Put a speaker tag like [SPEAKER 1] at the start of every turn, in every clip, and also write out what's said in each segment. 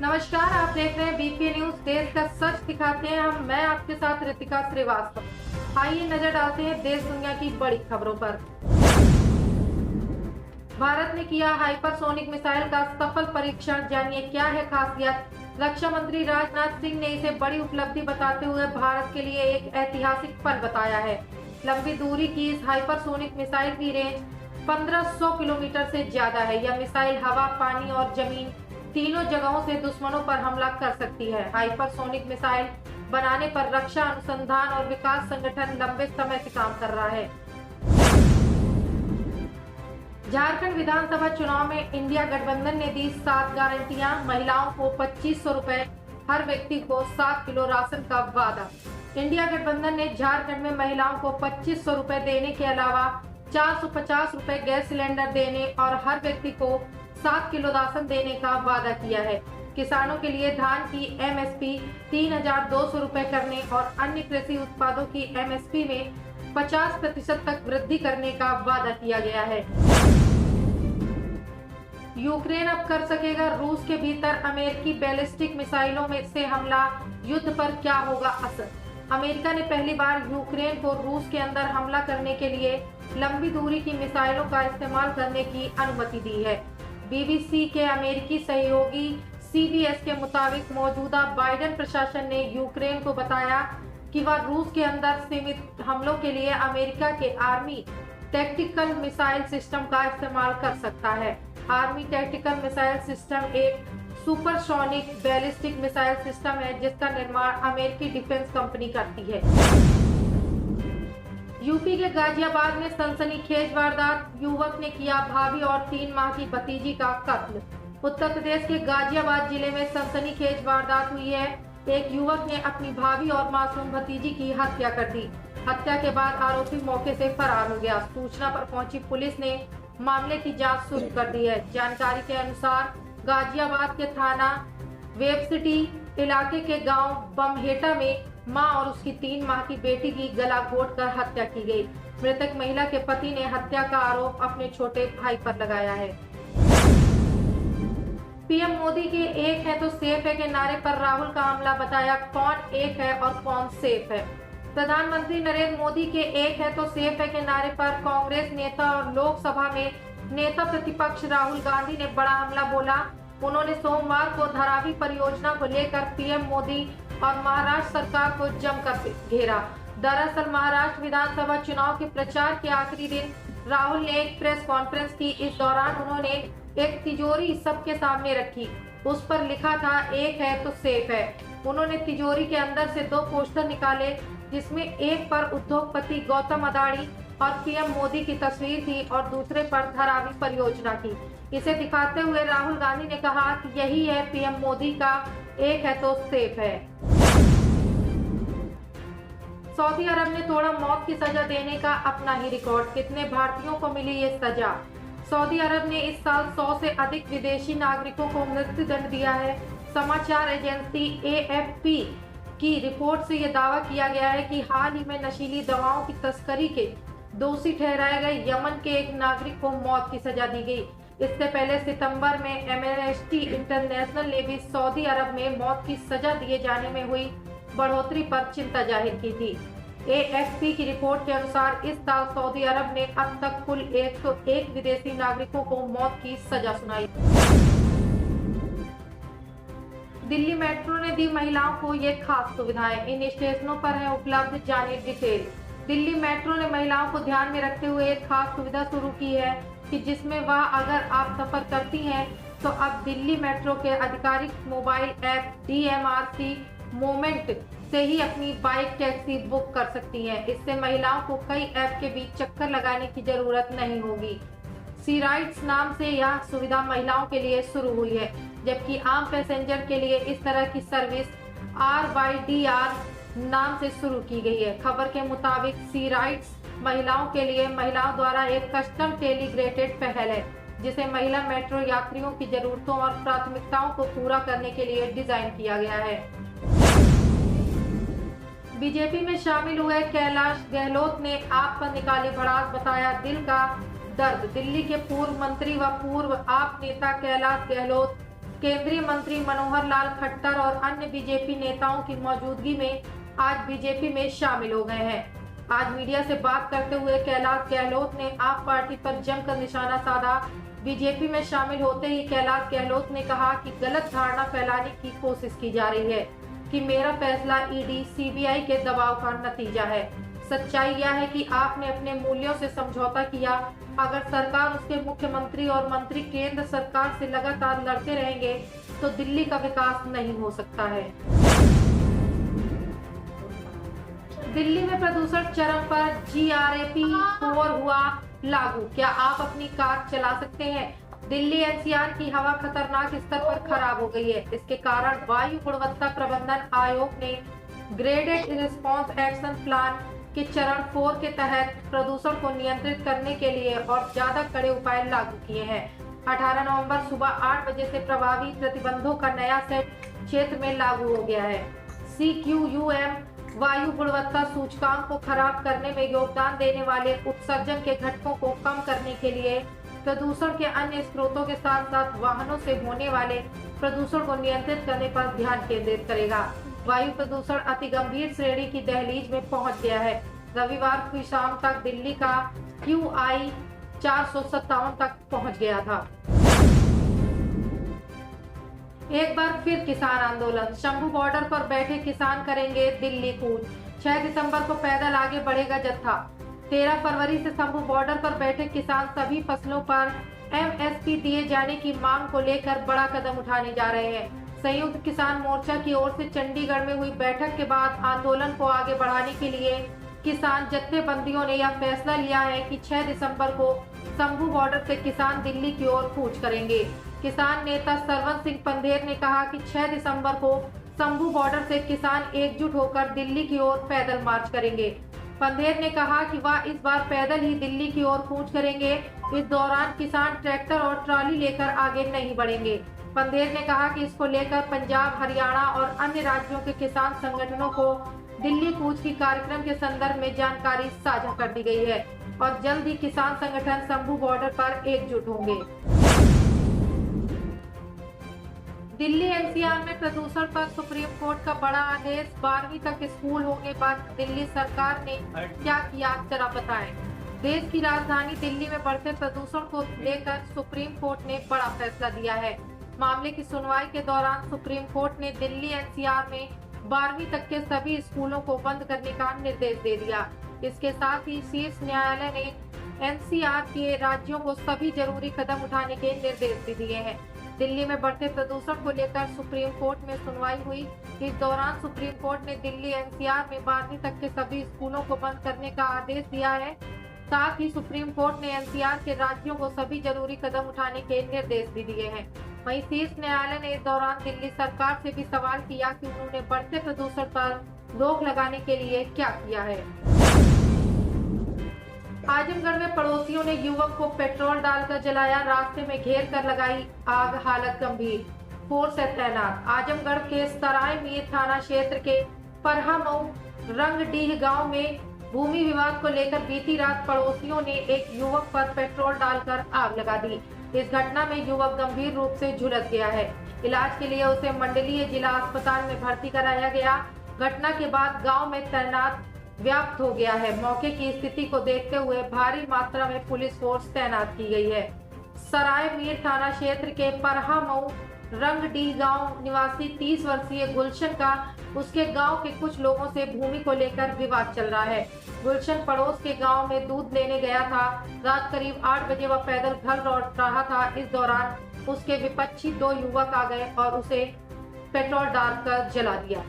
[SPEAKER 1] नमस्कार, आप देख रहे हैं बीपी न्यूज। देश का सच दिखाते हैं हम। मैं आपके साथ रितिका श्रीवास्तव। आइए नजर डालते हैं देश दुनिया की बड़ी खबरों पर। भारत ने किया हाइपरसोनिक मिसाइल का सफल परीक्षण। जानिए क्या है खासियत। रक्षा मंत्री राजनाथ सिंह ने इसे बड़ी उपलब्धि बताते हुए भारत के लिए एक ऐतिहासिक पल बताया है। लंबी दूरी की इस हाइपरसोनिक मिसाइल की रेंज 1500 किलोमीटर से ज्यादा है। यह मिसाइल हवा, पानी और जमीन तीनों जगहों से दुश्मनों पर हमला कर सकती है। हाइपरसोनिक मिसाइल बनाने पर रक्षा अनुसंधान और विकास संगठन लंबे समय से काम कर रहा है। झारखंड विधानसभा चुनाव में इंडिया गठबंधन ने दी 7 गारंटियां। महिलाओं को 2500 रुपए, हर व्यक्ति को 7 किलो राशन का वादा। इंडिया गठबंधन ने झारखंड में महिलाओं को 2500 रुपए देने के अलावा 450 रुपए गैस सिलेंडर देने और हर व्यक्ति को 7 किलो राशन देने का वादा किया है। किसानों के लिए धान की एमएसपी 3200 रुपए करने और अन्य कृषि उत्पादों की एमएसपी में 50% तक वृद्धि करने का वादा किया गया है। यूक्रेन अब कर सकेगा रूस के भीतर अमेरिकी बैलिस्टिक मिसाइलों में से हमला। युद्ध पर क्या होगा असर। अमेरिका ने पहली बार यूक्रेन को रूस के अंदर हमला करने के लिए लंबी दूरी की मिसाइलों का इस्तेमाल करने की अनुमति दी है। बीबीसी के अमेरिकी सहयोगी सीबीएस के मुताबिक मौजूदा बाइडेन प्रशासन ने यूक्रेन को बताया कि वह रूस के अंदर सीमित हमलों के लिए अमेरिका के आर्मी टैक्टिकल मिसाइल सिस्टम का इस्तेमाल कर सकता है। आर्मी टैक्टिकल मिसाइल सिस्टम एक सुपरसोनिक बैलिस्टिक मिसाइल सिस्टम है जिसका निर्माण अमेरिकी डिफेंस कंपनी करती है। यूपी के गाजियाबाद में सनसनीखेज वारदात। युवक ने किया भाभी और 3 माह की भतीजी का कत्ल। उत्तर प्रदेश के गाजियाबाद जिले में सनसनीखेज वारदात हुई है। एक युवक ने अपनी भाभी और मासूम भतीजी की हत्या कर दी। हत्या के बाद आरोपी मौके से फरार हो गया। सूचना पर पहुंची पुलिस ने मामले की जांच शुरू कर दी है। जानकारी के अनुसार गाजियाबाद के थाना वेब सिटी इलाके के गांव बमहेटा में मां और उसकी 3 माह की बेटी की गला घोंटकर हत्या की गई। मृतक महिला के पति ने हत्या का आरोप अपने छोटे भाई पर लगाया है। पीएम मोदी के एक है तो सेफ है के नारे पर राहुल का हमला। बताया कौन एक है और कौन सेफ है। प्रधानमंत्री नरेंद्र मोदी के एक है तो सेफ है के नारे पर कांग्रेस नेता और लोकसभा में नेता प्रतिपक्ष राहुल गांधी ने बड़ा हमला बोला। उन्होंने सोमवार को धारावी परियोजना को लेकर पीएम मोदी और महाराष्ट्र सरकार को जमकर घेरा। दरअसल महाराष्ट्र विधानसभा चुनाव के प्रचार के आखिरी दिन राहुल ने एक प्रेस कॉन्फ्रेंस की। इस दौरान उन्होंने एक तिजोरी सबके सामने रखी। उस पर लिखा था एक है तो सेफ है। उन्होंने तिजोरी के अंदर से 2 पोस्टर निकाले जिसमें एक पर उद्योगपति गौतम अदानी और पीएम मोदी की तस्वीर थी और दूसरे पर धारावी परियोजना की। इसे दिखाते हुए राहुल गांधी ने कहा कि यही है पीएम मोदी का एक है तो सेफ है। सऊदी अरब ने तोड़ा मौत की सजा देने का अपना ही रिकॉर्ड। कितने भारतीयों को मिली ये सजा। सऊदी अरब ने इस साल 100 से अधिक विदेशी नागरिकों को मृत्यु दंड दिया है। समाचार एजेंसी एएफपी की रिपोर्ट से यह दावा किया गया है कि हाल ही में नशीली दवाओं की तस्करी के दोषी ठहराए गए यमन के एक नागरिक को मौत की सजा दी गई। इससे पहले सितंबर में एमनेस्टी इंटरनेशनल ने भी सऊदी अरब में मौत की सजा दिए जाने में हुई बढ़ोतरी पर चिंता जाहिर की थी। एएफपी की रिपोर्ट के अनुसार इस साल सऊदी अरब ने अब तक कुल 101 विदेशी नागरिकों को मौत की सजा सुनाई। दिल्ली मेट्रो ने दी महिलाओं को ये खास सुविधाएं। इन स्टेशनों पर है उपलब्ध, जानिए डिटेल। दिल्ली मेट्रो ने महिलाओं को ध्यान में रखते हुए एक खास सुविधा शुरू की है कि जिसमें वह अगर आप सफर करती हैं तो अब दिल्ली मेट्रो के आधिकारिक मोबाइल ऐप DMRC मोमेंट से ही अपनी बाइक टैक्सी बुक कर सकती हैं। इससे महिलाओं को कई ऐप के बीच चक्कर लगाने की जरूरत नहीं होगी। सी राइड्स नाम से यह सुविधा महिलाओं के लिए शुरू हुई है, जबकि आम पैसेंजर के लिए इस तरह की सर्विस RYDR नाम से शुरू की गई है। खबर के मुताबिक सी राइड्स महिलाओं के लिए महिलाओं द्वारा एक कस्टम टेलीग्रेटेड पहल है जिसे महिला मेट्रो यात्रियों की जरूरतों और प्राथमिकताओं को पूरा करने के लिए डिजाइन किया गया है। बीजेपी में शामिल हुए कैलाश गहलोत ने आप पर निकाली भड़ास। बताया दिल का दर्द। दिल्ली के पूर्व मंत्री व पूर्व आप नेता कैलाश गहलोत केंद्रीय मंत्री मनोहर लाल खट्टर और अन्य बीजेपी नेताओं की मौजूदगी में आज बीजेपी में शामिल हो गए हैं। आज मीडिया से बात करते हुए कैलाश गहलोत ने आप पार्टी पर जमकर निशाना साधा। बीजेपी में शामिल होते ही कैलाश गहलोत ने कहा कि गलत धारणा फैलाने की कोशिश की जा रही है कि मेरा फैसला ईडी सीबीआई के दबाव का नतीजा है। सच्चाई यह है कि आपने अपने मूल्यों से समझौता किया। अगर सरकार, उसके मुख्यमंत्री और मंत्री केंद्र सरकार से लगातार लड़ते रहेंगे तो दिल्ली का विकास नहीं हो सकता है। दिल्ली में प्रदूषण चरम पर, GRAP-4 हुआ लागू। क्या आप अपनी कार चला सकते हैं? दिल्ली NCR की हवा खतरनाक स्तर पर खराब हो गई है। इसके कारण वायु गुणवत्ता प्रबंधन आयोग ने ग्रेडेड रिस्पांस एक्शन प्लान के चरण 4 के तहत प्रदूषण को नियंत्रित करने के लिए और ज्यादा कड़े उपाय लागू किए हैं। 18 नवंबर सुबह 8 बजे से प्रभावी प्रतिबंधों का नया सेट क्षेत्र में लागू हो गया है। CQUM वायु गुणवत्ता सूचकांक को खराब करने में योगदान देने वाले उत्सर्जन के घटकों को कम करने के लिए प्रदूषण के अन्य स्रोतों के साथ साथ वाहनों से होने वाले प्रदूषण को नियंत्रित करने पर ध्यान केंद्रित करेगा। वायु प्रदूषण अति गंभीर श्रेणी की दहलीज में पहुंच गया है। रविवार की शाम तक दिल्ली का QI 457 तक पहुंच गया था। एक बार फिर किसान आंदोलन, शंभू बॉर्डर पर बैठे किसान करेंगे दिल्ली कूच। 6 दिसंबर को पैदल आगे बढ़ेगा जत्था। 13 फरवरी से शंभू बॉर्डर पर बैठे किसान सभी फसलों पर MSP दिए जाने की मांग को लेकर बड़ा कदम उठाने जा रहे हैं। संयुक्त किसान मोर्चा की ओर से चंडीगढ़ में हुई बैठक के बाद आंदोलन को आगे बढ़ाने के लिए किसान जत्थेबंदियों ने यह फैसला लिया है कि 6 दिसंबर को शंभू बॉर्डर से किसान दिल्ली की ओर कूच करेंगे। किसान नेता सरवन सिंह पंधेर ने कहा कि 6 दिसंबर को शंभू बॉर्डर से किसान एकजुट होकर दिल्ली की ओर पैदल मार्च करेंगे। पंधेर ने कहा कि वह इस बार पैदल ही दिल्ली की ओर कूच करेंगे। इस दौरान किसान ट्रैक्टर और ट्रॉली लेकर आगे नहीं बढ़ेंगे। पंधेर ने कहा कि इसको लेकर पंजाब, हरियाणा और अन्य राज्यों के किसान संगठनों को दिल्ली कूच की कार्यक्रम के संदर्भ में जानकारी साझा कर दी गई है और जल्द ही किसान संगठन शंभू बॉर्डर पर एकजुट होंगे। दिल्ली NCR में प्रदूषण पर सुप्रीम कोर्ट का बड़ा आदेश, 12वीं तक स्कूल होंगे बंद। दिल्ली सरकार ने क्या किया, जरा बताएं। देश की राजधानी दिल्ली में बढ़ते प्रदूषण को लेकर सुप्रीम कोर्ट ने बड़ा फैसला दिया है। मामले की सुनवाई के दौरान सुप्रीम कोर्ट ने दिल्ली NCR में 12वीं तक के सभी स्कूलों को बंद करने का निर्देश दे दिया। इसके साथ ही शीर्ष न्यायालय ने NCR के राज्यों को सभी जरूरी कदम उठाने के निर्देश भी दिए हैं। दिल्ली में बढ़ते प्रदूषण को लेकर सुप्रीम कोर्ट में सुनवाई हुई। इस दौरान सुप्रीम कोर्ट ने दिल्ली NCR में 12वीं तक के सभी स्कूलों को बंद करने का आदेश दिया है। साथ ही सुप्रीम कोर्ट ने NCR के राज्यों को सभी जरूरी कदम उठाने के निर्देश भी दिए हैं। वहीं शीर्ष न्यायालय ने इस दौरान दिल्ली सरकार से भी सवाल किया कि उन्होंने बढ़ते प्रदूषण पर रोक लगाने के लिए क्या किया है। आजमगढ़ में पड़ोसियों ने युवक को पेट्रोल डालकर जलाया, रास्ते में घेर कर लगाई आग, हालत गंभीर, फोर्स है तैनात। आजमगढ़ के सराय मीर थाना क्षेत्र के परहामऊ रंगडीह गांव में भूमि विवाद को लेकर बीती रात पड़ोसियों ने एक युवक पर पेट्रोल डालकर आग लगा दी। इस घटना में युवक गंभीर रूप से झुलस गया है। इलाज के लिए उसे मंडलीय जिला अस्पताल में भर्ती कराया गया। घटना के बाद गाँव में तैनात व्याप्त हो गया है। मौके की स्थिति को देखते हुए भारी मात्रा में पुलिस फोर्स तैनात की गई है। सराय मीर थाना क्षेत्र के परहामऊ रंगडीह गांव निवासी 30 वर्षीय गुलशन का उसके गांव के कुछ लोगों से भूमि को लेकर विवाद चल रहा है। गुलशन पड़ोस के गांव में दूध लेने गया था। रात करीब 8 बजे वह पैदल घर लौट रहा था। इस दौरान उसके विपक्षी 2 युवक आ गए और उसे पेट्रोल डालकर जला दिया।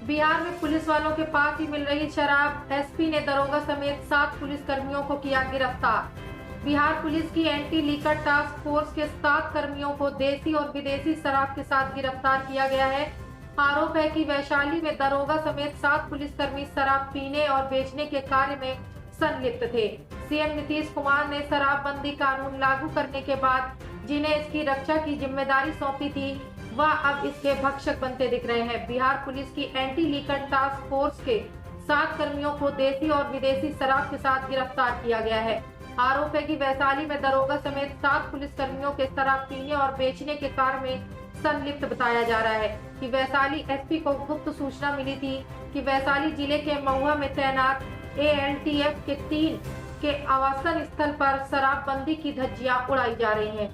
[SPEAKER 1] बिहार में पुलिस वालों के पास ही मिल रही शराब, एसपी ने दरोगा समेत 7 पुलिस कर्मियों को किया गिरफ्तार। बिहार पुलिस की एंटी लीकर टास्क फोर्स के 7 कर्मियों को देसी और विदेशी शराब के साथ गिरफ्तार किया गया है। आरोप है कि वैशाली में दरोगा समेत 7 पुलिसकर्मी शराब पीने और बेचने के कार्य में संलिप्त थे। सीएम नीतीश कुमार ने शराबबंदी कानून लागू करने के बाद जिन्हें इसकी रक्षा की जिम्मेदारी सौंपी थी, वह अब इसके भक्षक बनते दिख रहे हैं। बिहार पुलिस की एंटी लीकर टास्क फोर्स के 7 कर्मियों को देसी और विदेशी शराब के साथ गिरफ्तार किया गया है। आरोप है कि वैशाली में दरोगा समेत 7 पुलिसकर्मियों के शराब पीने और बेचने के कार्य में संलिप्त बताया जा रहा है कि वैशाली एसपी को गुप्त सूचना मिली थी कि वैशाली जिले के महुआ में तैनात ALTF के 3 के आवासन स्थल पर शराबबंदी की धज्जियां उड़ाई जा रही हैं।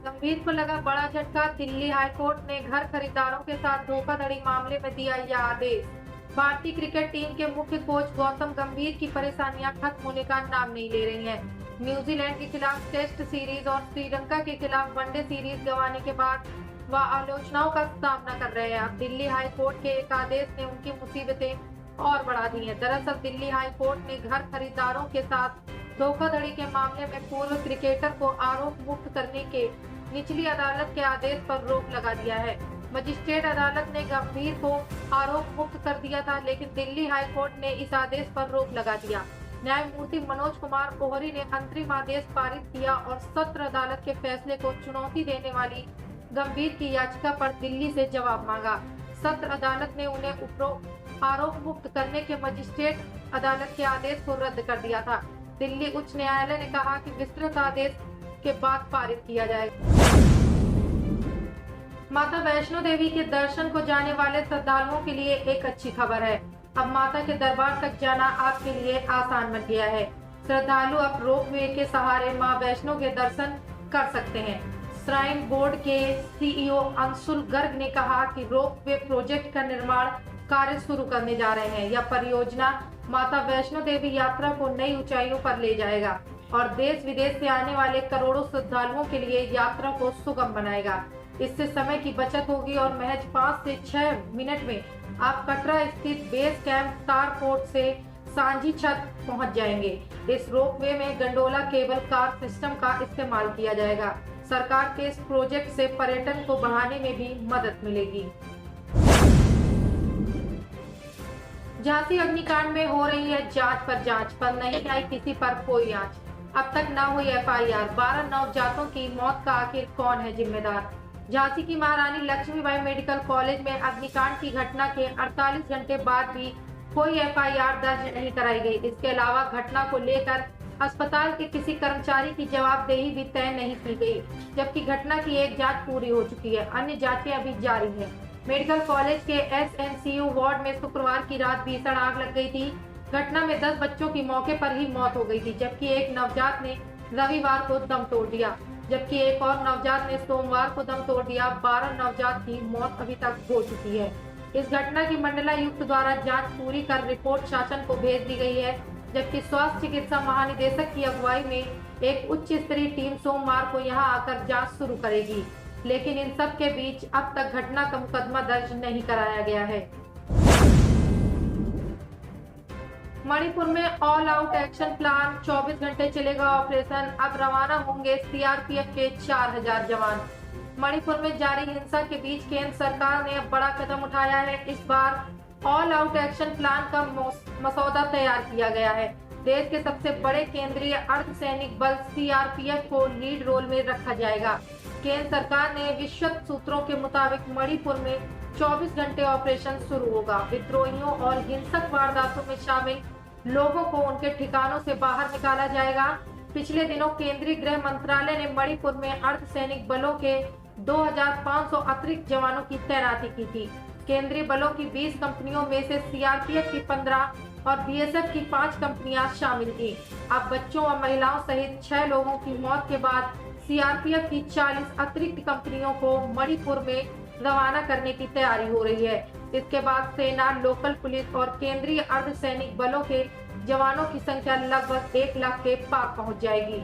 [SPEAKER 1] गंभीर को लगा बड़ा झटका, दिल्ली हाईकोर्ट ने घर खरीदारों के साथ धोखाधड़ी मामले में दिया यह आदेश। भारतीय क्रिकेट टीम के मुख्य कोच गौतम गंभीर की परेशानियां खत्म होने का नाम नहीं ले रही हैं। न्यूजीलैंड के खिलाफ टेस्ट सीरीज और श्रीलंका के खिलाफ वनडे सीरीज गंवाने के बाद वह आलोचनाओं का सामना कर रहे हैं। अब दिल्ली हाई कोर्ट के एक आदेश ने उनकी मुसीबतें और बढ़ा दी हैं। दरअसल दिल्ली हाई कोर्ट ने घर खरीदारों के साथ धोखाधड़ी के मामले में पूर्व क्रिकेटर को आरोप मुक्त करने के निचली अदालत के आदेश पर रोक लगा दिया है। मजिस्ट्रेट अदालत ने गंभीर को आरोप मुक्त कर दिया था, लेकिन दिल्ली हाई कोर्ट ने इस आदेश पर रोक लगा दिया। न्यायमूर्ति मनोज कुमार ओहरी ने अंतरिम आदेश पारित किया और सत्र अदालत के फैसले को चुनौती देने वाली गंभीर की याचिका पर दिल्ली से जवाब मांगा। सत्र अदालत ने उन्हें उपरोक्त आरोप मुक्त करने के मजिस्ट्रेट अदालत के आदेश को रद्द कर दिया था। दिल्ली उच्च न्यायालय ने कहा कि विस्तृत आदेश के बाद पारित किया जाएगा। माता वैष्णो देवी के दर्शन को जाने वाले श्रद्धालुओं के लिए एक अच्छी खबर है। अब माता के दरबार तक जाना आपके लिए आसान बन गया है। श्रद्धालु अब रोपवे के सहारे मां वैष्णो के दर्शन कर सकते हैं। श्राइन बोर्ड के CEO अंशुल गर्ग ने कहा कि रोपवे प्रोजेक्ट का निर्माण कार्य शुरू करने जा रहे हैं। यह परियोजना माता वैष्णो देवी यात्रा को नई ऊंचाइयों पर ले जाएगा और देश विदेश से आने वाले करोड़ों श्रद्धालुओं के लिए यात्रा को सुगम बनाएगा। इससे समय की बचत होगी और महज 5 से 6 मिनट में आप कटरा स्थित बेस कैंप तारकोट से सांझी छत पहुंच जाएंगे। इस रोपवे में गंडोला केबल कार सिस्टम का इस्तेमाल किया जाएगा। सरकार के इस प्रोजेक्ट से पर्यटन को बढ़ाने में भी मदद मिलेगी। झांसी अग्निकांड में हो रही है जांच पर नहीं आई किसी पर कोई आंच। अब तक न हुई FIR। 12 नवजातों की मौत का आखिर कौन है जिम्मेदार? झांसी की महारानी लक्ष्मीबाई मेडिकल कॉलेज में अग्निकांड की घटना के 48 घंटे बाद भी कोई FIR दर्ज नहीं कराई गई। इसके अलावा घटना को लेकर अस्पताल के किसी कर्मचारी की जवाबदेही भी तय नहीं की गई, जबकि घटना की एक जांच पूरी हो चुकी है। अन्य जांचें अभी जारी हैं। मेडिकल कॉलेज के SNCU वार्ड में शुक्रवार की रात भीषण आग लग गई थी। घटना में 10 बच्चों की मौके पर ही मौत हो गई थी, जबकि एक नवजात ने रविवार को दम तोड़ दिया, जबकि एक और नवजात ने सोमवार को दम तोड़ दिया। 12 नवजात की मौत अभी तक हो चुकी है। इस घटना की मंडलायुक्त द्वारा जांच पूरी कर रिपोर्ट शासन को भेज दी गई है, जबकि स्वास्थ्य चिकित्सा महानिदेशक की अगुवाई में एक उच्च स्तरीय टीम सोमवार को यहां आकर जांच शुरू करेगी। लेकिन इन सब के बीच अब तक घटना का मुकदमा दर्ज नहीं कराया गया है। मणिपुर में ऑल आउट एक्शन प्लान, 24 घंटे चलेगा ऑपरेशन। अब रवाना होंगे CRPF के 4000 जवान। मणिपुर में जारी हिंसा के बीच केंद्र सरकार ने अब बड़ा कदम उठाया है। इस बार ऑल आउट एक्शन प्लान का मसौदा तैयार किया गया है। देश के सबसे बड़े केंद्रीय अर्धसैनिक बल CRPF को लीड रोल में रखा जाएगा। केंद्र सरकार ने विश्वस्त सूत्रों के मुताबिक मणिपुर में 24 घंटे ऑपरेशन शुरू होगा। विद्रोहियों और हिंसक वारदातों में शामिल लोगों को उनके ठिकानों से बाहर निकाला जाएगा। पिछले दिनों केंद्रीय गृह मंत्रालय ने मणिपुर में अर्धसैनिक बलों के 2500 अतिरिक्त जवानों की तैनाती की थी। केंद्रीय बलों की 20 कंपनियों में से CRPF की 15 और BSF की 5 कंपनियां शामिल थी। अब बच्चों और महिलाओं सहित 6 लोगों की मौत के बाद CRPF की 40 अतिरिक्त कंपनियों को मणिपुर में रवाना करने की तैयारी हो रही है। इसके बाद सेना, लोकल पुलिस और केंद्रीय अर्धसैनिक बलों के जवानों की संख्या लगभग 1 लाख के पार पहुंच जाएगी।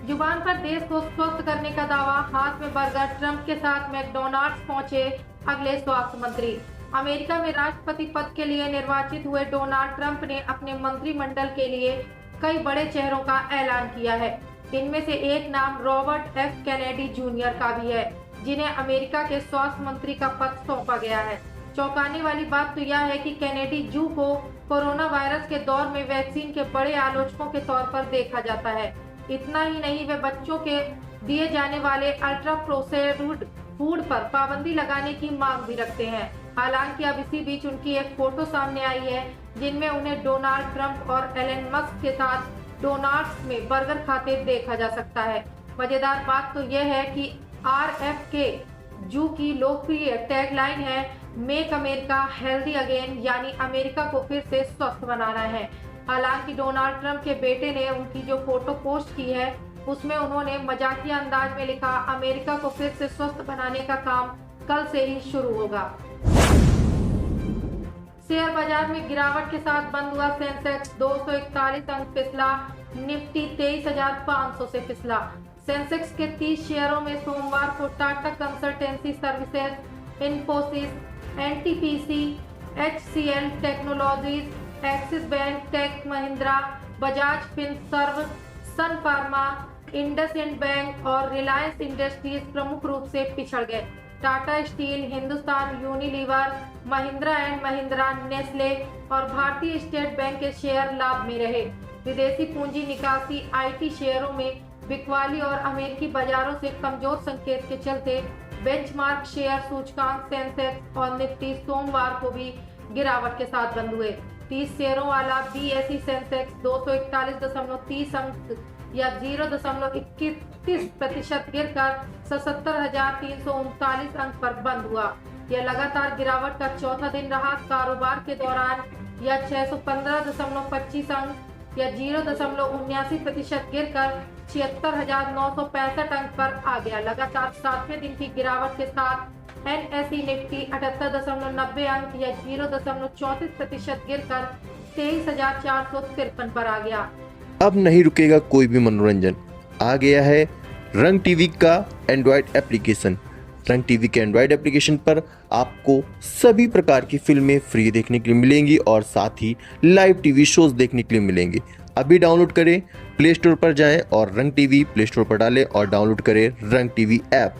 [SPEAKER 1] जुबान पर देश को स्वस्थ करने का दावा, हाथ में बर्गर, ट्रंप के साथ मैकडॉनल्ड्स पहुंचे अगले स्वास्थ्य मंत्री। अमेरिका में राष्ट्रपति पद के लिए निर्वाचित हुए डोनाल्ड ट्रंप ने अपने मंत्रिमंडल के लिए कई बड़े चेहरों का ऐलान किया है। इनमें से एक नाम रॉबर्ट F कैनेडी जूनियर का भी है, जिन्हें अमेरिका के स्वास्थ्य मंत्री का पद सौंपा गया है। चौंकाने वाली बात तो यह है कि कैनेडी जू को कोरोना वायरस के दौर में वैक्सीन के बड़े आलोचकों के तौर पर देखा जाता है। इतना ही नहीं, वे बच्चों के दिए जाने वाले अल्ट्रा प्रोसेस्ड फूड पर पाबंदी लगाने की मांग भी रखते हैं। हालांकि अब इसी बीच उनकी एक फोटो सामने आई है जिनमें उन्हें डोनाल्ड ट्रंप और एलन मस्क के साथ डोनाल्ड्स में बर्गर खाते देखा जा सकता है। मजेदार बात तो यह है कि RFK जू की लोकप्रिय टैगलाइन है मेक अमेरिका हेल्दी अगेन, यानी अमेरिका को फिर से स्वस्थ बनाना है। हालांकि डोनाल्ड ट्रंप के बेटे ने उनकी जो फोटो पोस्ट की है उसमें उन्होंने मजाकिया अंदाज में लिखा अमेरिका को फिर से स्वस्थ बनाने का काम कल से ही शुरू होगा। शेयर बाजार में गिरावट के साथ बंद हुआ सेंसेक्स 241 अंक फिसला, निफ्टी 23,500 से फिसला। सेंसेक्स के 30 शेयरों में सोमवार को Tata Consultancy Services, Infosys, NTPC, HCL Technologies, Axis Bank, Tech Mahindra, Bajaj Finserv, Sun Pharma, IndusInd Bank और रिलायंस इंडस्ट्रीज प्रमुख रूप से पिछड़ गए। Tata Steel, Hindustan Unilever, Mahindra and Mahindra, Nestle और भारतीय स्टेट बैंक के शेयर लाभ में रहे। विदेशी पूंजी निकासी, IT शेयरों में बिकवाली और अमेरिकी बाजारों से कमजोर संकेत के चलते बेंचमार्क शेयर सूचकांक सेंसेक्स और निफ्टी सोमवार को भी गिरावट के साथ बंद हुए। 30 शेयरों वाला BSE सेंसेक्स 241.30 अंक या 0.31% गिरकर 77,339 अंक पर बंद हुआ। यह लगातार गिरावट का चौथा दिन रहा। कारोबार के दौरान यह 615.25 अंक या 0.79% गिरकर 76,965 अंक पर आ गया। लगातार 7वें दिन की गिरावट के साथ NSE निफ्टी 78.90 अंक या 0.34% गिरकर 23,453 पर आ गया।
[SPEAKER 2] अब नहीं रुकेगा कोई भी मनोरंजन। आ गया है रंग टीवी का एंड्रॉयड एप्लीकेशन। रंग टीवी के एंड्रॉयड एप्लीकेशन पर आपको सभी प्रकार की फिल्में फ्री देखने के लिए मिलेंगी और साथ ही लाइव टीवी शोज देखने के लिए मिलेंगे। अभी डाउनलोड करें, प्ले स्टोर पर जाएं और रंग टीवी प्ले स्टोर पर डालें और डाउनलोड करें रंग टीवी ऐप।